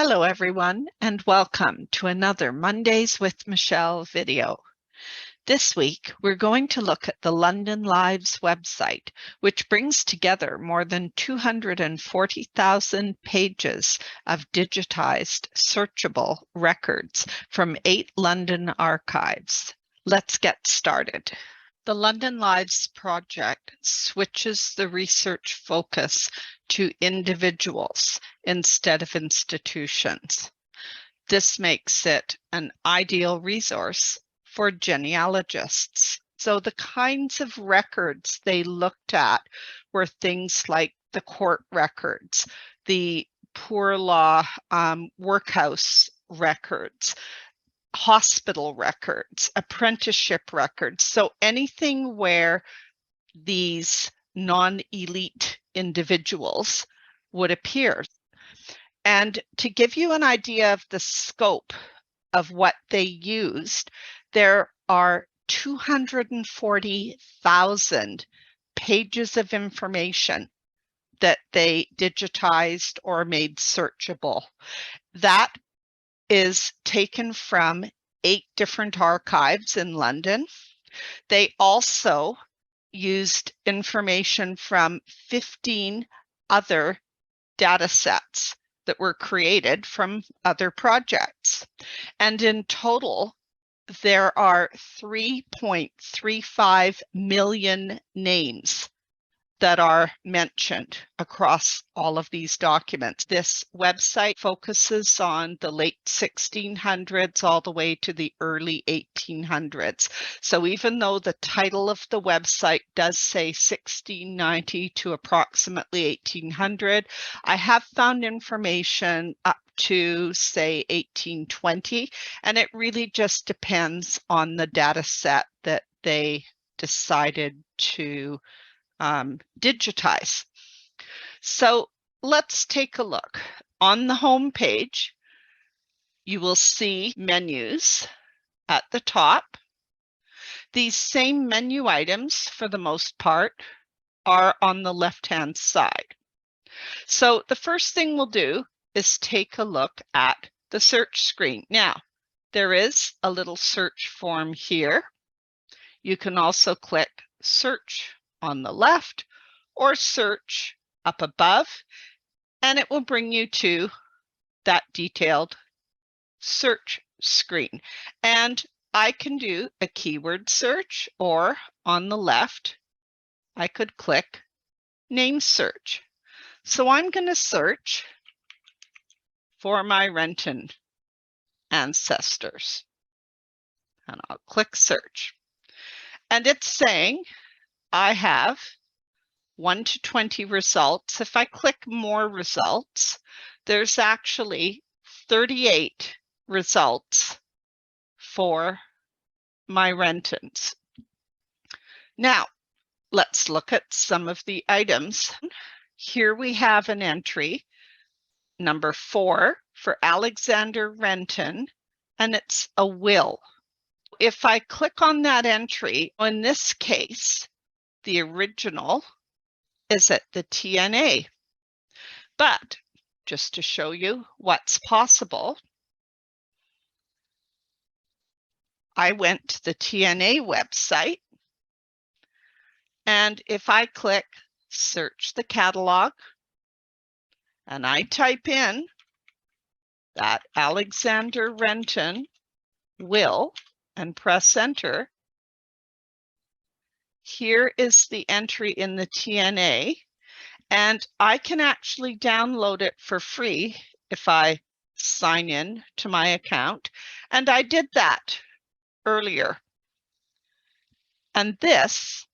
Hello everyone, and welcome to another Mondays with Michelle video. This week, we're going to look at the London Lives website, which brings together more than 240,000 pages of digitized, searchable records from 8 London archives. Let's get started. The London Lives project switches the research focus to individuals instead of institutions. This makes it an ideal resource for genealogists. So the kinds of records they looked at were things like the court records, the poor law workhouse records, hospital records, apprenticeship records. So anything where these non-elite individuals would appear. And to give you an idea of the scope of what they used, there are 240,000 pages of information that they digitized or made searchable. That is taken from 8 different archives in London. They also used information from 15 other data sets that were created from other projects. And in total, there are 3.35 million names that are mentioned across all of these documents. This website focuses on the late 1600s all the way to the early 1800s. So even though the title of the website does say 1690 to approximately 1800, I have found information up to say 1820, and it really just depends on the data set that they decided to digitize. So let's take a look. On the home page, you will see menus at the top. These same menu items, for the most part, are on the left-hand side. So the first thing we'll do is take a look at the search screen. Now, there is a little search form here. You can also click search on the left or search up above, and it will bring you to that detailed search screen. And I can do a keyword search, or on the left, I could click name search. So I'm going to search for my Renton ancestors, and I'll click search. And it's saying I have 1 to 20 results. If I click more results, there's actually 38 results for my Rentons. Now, let's look at some of the items. Here we have an entry, number 4, for Alexander Renton, and it's a will. If I click on that entry, in this case, the original is at the TNA. But just to show you what's possible, I went to the TNA website, and if I click search the catalog and I type in that Alexander Renton will and press enter, here is the entry in the TNA, and I can actually download it for free if I sign in to my account, and I did that earlier. And this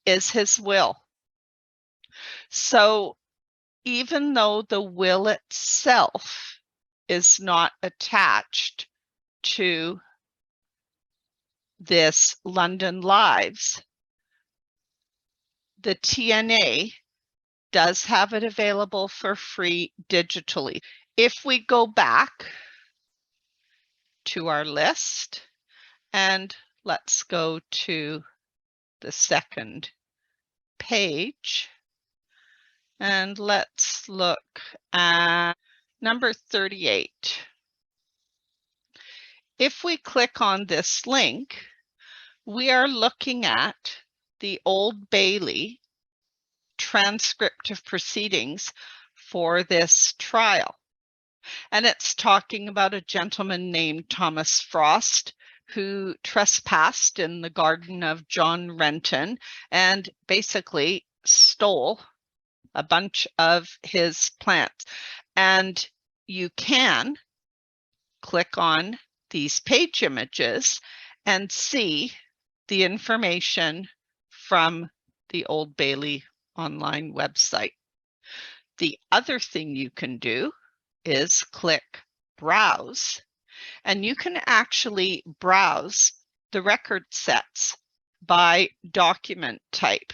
is his will. So even though the will itself is not attached to this London Lives, the TNA does have it available for free digitally. If we go back to our list, and let's go to the second page, and let's look at number 38. If we click on this link, we are looking at the Old Bailey transcript of proceedings for this trial. And it's talking about a gentleman named Thomas Frost who trespassed in the garden of John Renton and basically stole a bunch of his plants. And you can click on these page images and see the information from the Old Bailey online website. The other thing you can do is click Browse, and you can actually browse the record sets by document type.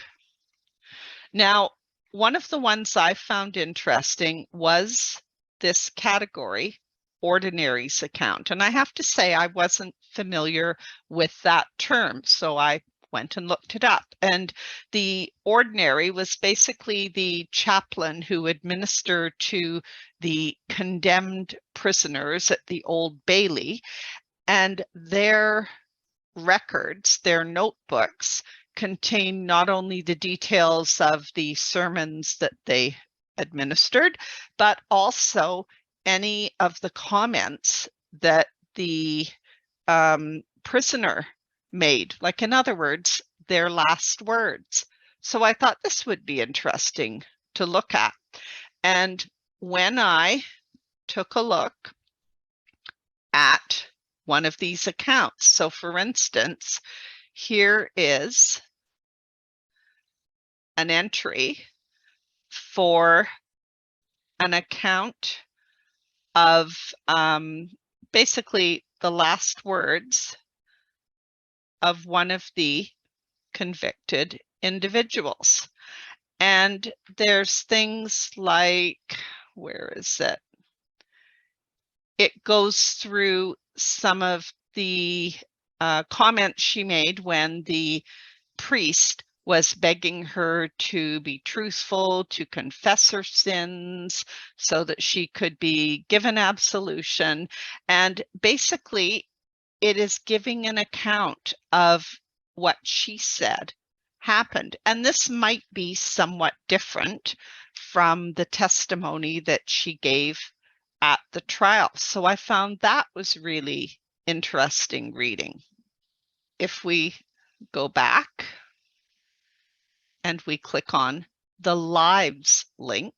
Now, one of the ones I found interesting was this category, Ordinaries account. And I have to say, I wasn't familiar with that term, so I went and looked it up. And the ordinary was basically the chaplain who administered to the condemned prisoners at the Old Bailey, and their records, their notebooks, contain not only the details of the sermons that they administered, but also any of the comments that the prisoner made, like in other words, their last words. So I thought this would be interesting to look at. And when I took a look at one of these accounts, so for instance, here is an entry for an account of basically the last words of one of the convicted individuals. And there's things like, where is it? It goes through some of the comments she made when the priest was begging her to be truthful, to confess her sins so that she could be given absolution. And basically, it is giving an account of what she said happened. And this might be somewhat different from the testimony that she gave at the trial. So I found that was really interesting reading. If we go back and we click on the Lives link,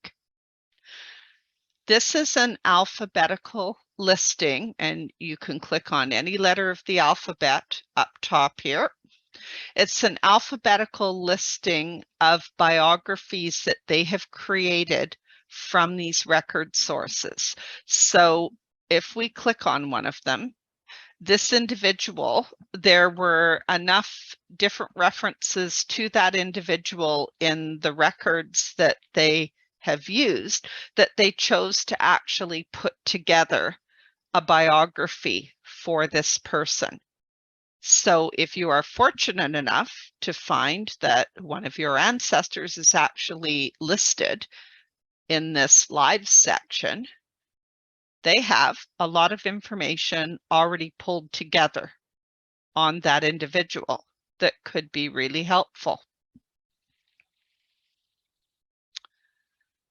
this is an alphabetical listing, and you can click on any letter of the alphabet up top here. It's an alphabetical listing of biographies that they have created from these record sources. So if we click on one of them, this individual, there were enough different references to that individual in the records that they have used that they chose to actually put together a biography for this person. So if you are fortunate enough to find that one of your ancestors is actually listed in this Lives section, they have a lot of information already pulled together on that individual that could be really helpful.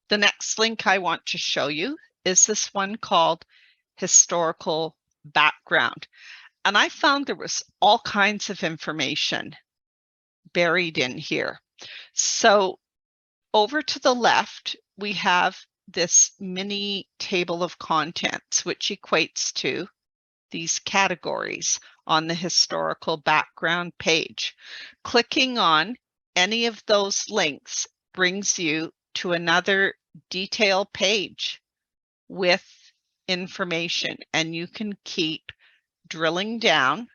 The next link I want to show you is this one called Historical Background. And I found there was all kinds of information buried in here. So over to the left, we have this mini table of contents, which equates to these categories on the historical background page. Clicking on any of those links brings you to another detail page with information, and you can keep drilling down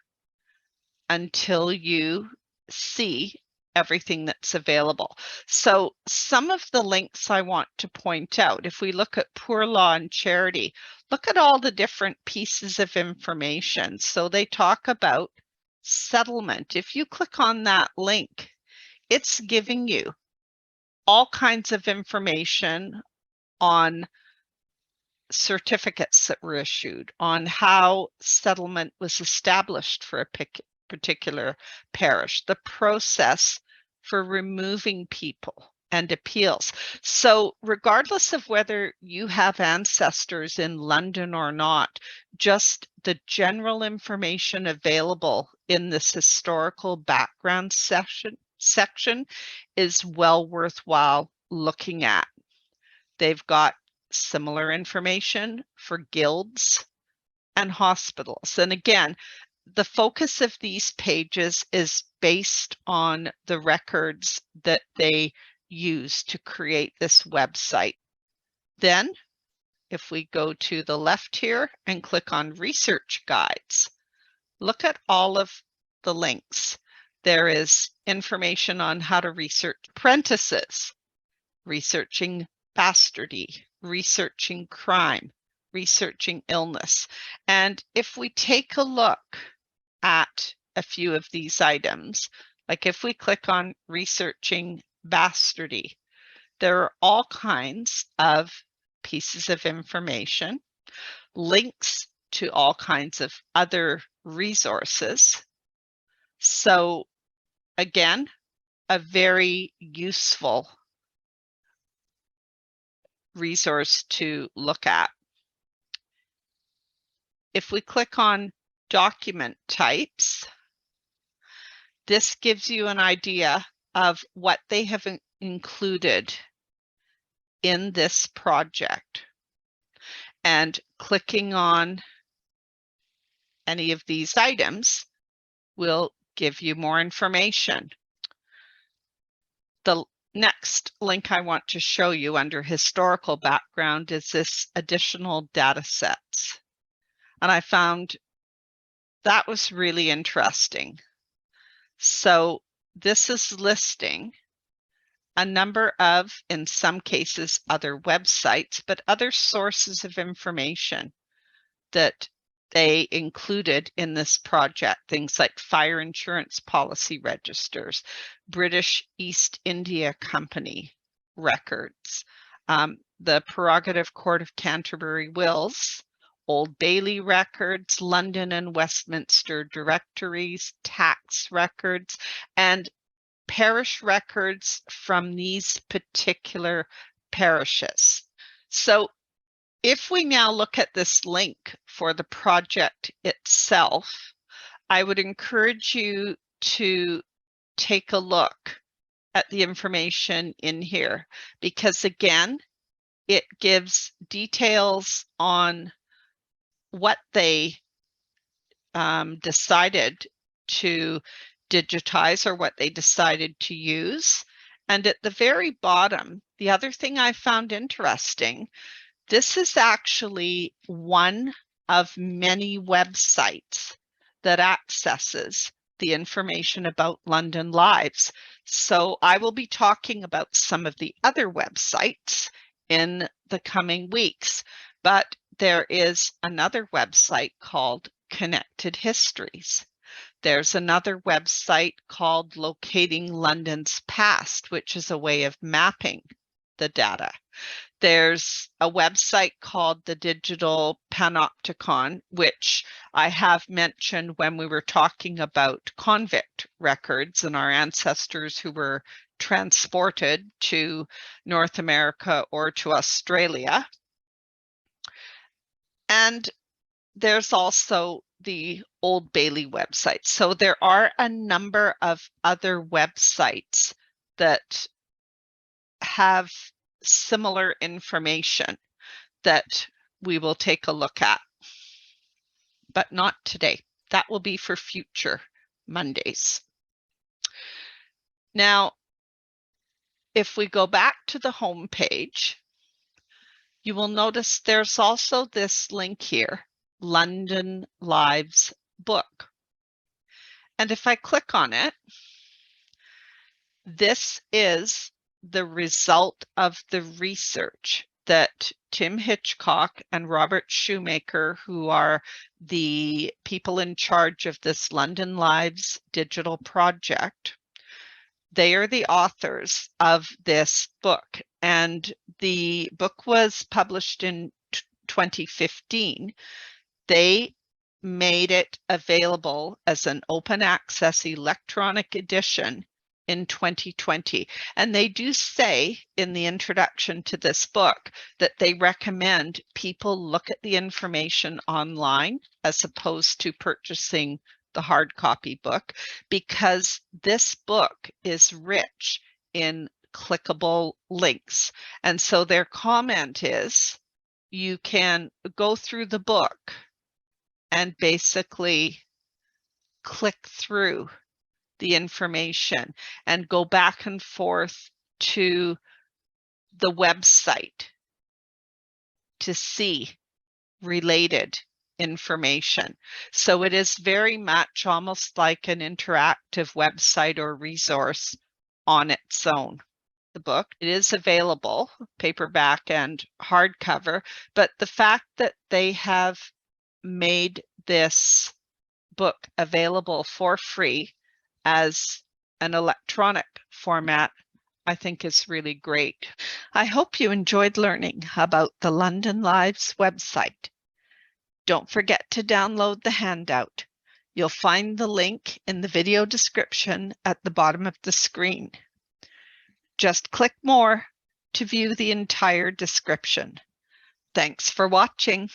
until you see everything that's available. So some of the links I want to point out, if we look at Poor Law and Charity, look at all the different pieces of information. So they talk about settlement. If you click on that link, it's giving you all kinds of information on certificates that were issued, on how settlement was established for a particular parish, the process for removing people and appeals. So regardless of whether you have ancestors in London or not, just the general information available in this historical background section is well worthwhile looking at. They've got similar information for guilds and hospitals. And again, the focus of these pages is based on the records that they use to create this website. Then, if we go to the left here and click on research guides, look at all of the links. There is information on how to research apprentices, researching bastardy, researching crime, researching illness. And if we take a look at a few of these items, like if we click on researching bastardy, there are all kinds of pieces of information, links to all kinds of other resources. So again, a very useful resource to look at. If we click on document types, this gives you an idea of what they have included in this project. And clicking on any of these items will give you more information. The next link I want to show you under historical background is this additional data sets. And I found that was really interesting. So this is listing a number of, in some cases, other websites, but other sources of information that they included in this project. Things like fire insurance policy registers, British East India Company records, the Prerogative Court of Canterbury wills, Old Bailey records, London and Westminster directories, tax records, and parish records from these particular parishes. So if we now look at this link for the project itself, I would encourage you to take a look at the information in here, because again, it gives details on what they decided to digitize or what they decided to use. And at the very bottom, the other thing I found interesting, this is actually one of many websites that accesses the information about London Lives. So I will be talking about some of the other websites in the coming weeks, but there is another website called Connected Histories. There's another website called Locating London's Past, which is a way of mapping the data. There's a website called the Digital Panopticon, which I have mentioned when we were talking about convict records and our ancestors who were transported to North America or to Australia. And there's also the Old Bailey website. So there are a number of other websites that have similar information that we will take a look at, but not today. That will be for future Mondays. Now, if we go back to the home page, you will notice there's also this link here, London Lives book. And if I click on it, this is the result of the research that Tim Hitchcock and Robert Shoemaker, who are the people in charge of this London Lives digital project, they are the authors of this book. And the book was published in 2015, they made it available as an open access electronic edition in 2020. And they do say in the introduction to this book that they recommend people look at the information online as opposed to purchasing the hard copy book, because this book is rich in clickable links. And so their comment is, you can go through the book and basically click through the information and go back and forth to the website to see related information. So it is very much almost like an interactive website or resource on its own. The book, it is available, paperback and hardcover, but the fact that they have made this book available for free as an electronic format, I think is really great. I hope you enjoyed learning about the London Lives website. Don't forget to download the handout. You'll find the link in the video description at the bottom of the screen. Just click more to view the entire description. Thanks for watching.